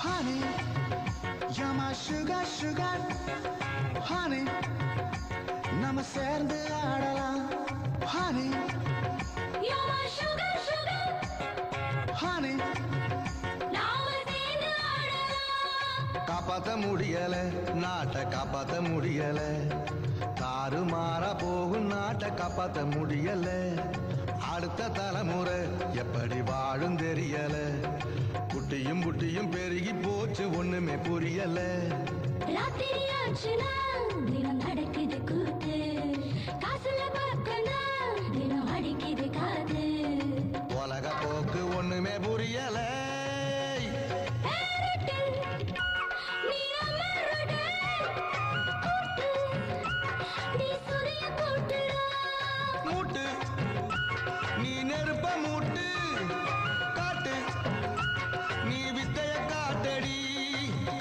Honey, you're my sugar, sugar. Honey, நம்ம சேர்ந்து ஆடலாம். Honey, you're my sugar, sugar. honey, நாம சேர்ந்து ஆடலாம். காப்பாத்த முடியல, நாட்டை காப்பாத்த முடியல, தாறுமாறா போகும் நாட்டை காப்பாத்த முடியல. அடுத்த தலைமுறை எப்படி வாழும் தெரியல, குட்டியும் புட்டியும் பெருகி போச்சு ஒண்ணுமே புரியல. ராத்திரி ஆச்சுனா தினம் நடக்குது கூத்து, காசுல பக்கம்னா தினம் அடிக்குது காது. உலக போக்கு ஒண்ணுமே புரியல. நீ அமருடு கூட்டு, நீ சூரிய கூட்டுடா மூட்டு நீ நெருப்ப மூட்டு காட்டு, நீ வித்தைய காட்டடி.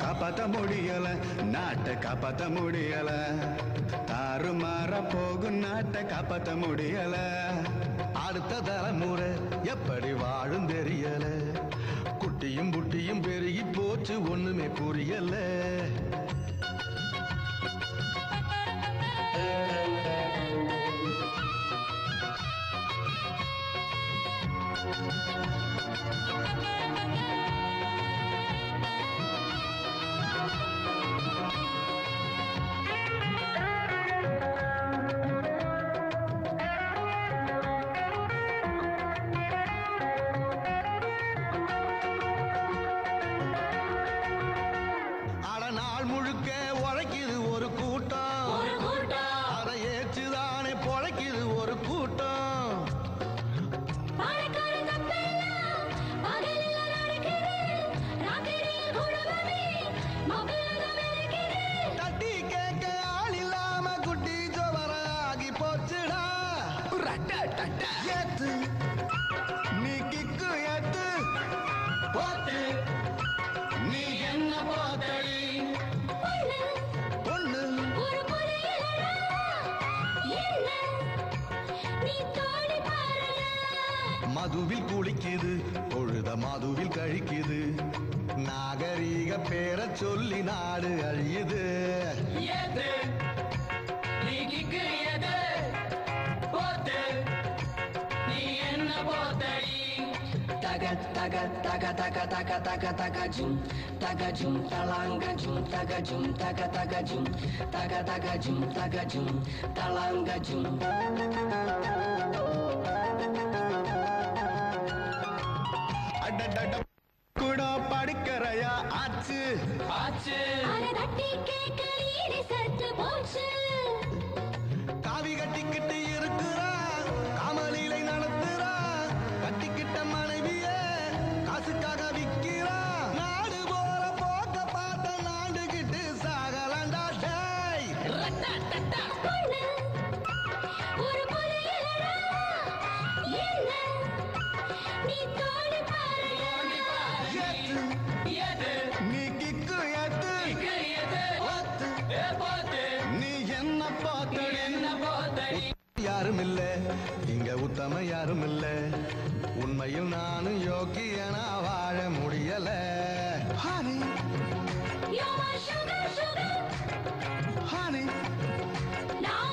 காப்பாத்த முடியல, நாட்டை காப்பாத்த முடியல, தாறுமாற போகும் நாட்டை காப்பாத்த முடியல. அடுத்த தலைமுறை எப்படி வாழும் தெரியல, குட்டியும் புட்டியும் பெருகி போச்சு ஒண்ணுமே புரியல. நாள் முழுக்க உழைக்குது ஒரு கூட்டம், அதை ஏற்றுதானே பொழைக்குது ஒரு கூட்டம். தட்டி கேட்க ஆள் இல்லாம குட்டி ஜோவர ஆகி போச்சுடா. ஏத்து நீ கிக்கு ஏத்து போத்து நீ என்ன போத்தடி. பொண்ணு மதுவில் குளிக்குது பொழுத மதுவில் கழிக்குது, நாகரீக பேர சொல்லி நாடு அழியுது. Taga taga taga taga taga taga taga jum taga jum talanga jum taga jum taga taga jum taga taga jum taga jum talanga jum. அடடட கூட படுக்கறையா ஆச்சு ஆச்சு காவி கட்டிக்கிட்டு இருக்கிறா, காமலீலை நடத்துறா, கட்டிக்கிட்ட மனைவிய காசுக்காக விக்கிறா. நாடு போற போக்க பார்த்த நாண்டுகிட்டு சாகலாண்டா டேய். ஏத்து நீ கிக்கு ஏத்து போத்து நீ என்ன போத்தடி. யாரும் இல்ல இங்க உத்தம யாரும் இல்ல, உண்மையில் நானும் யோக்கியனா வாழ முடியல. Honey, honey, now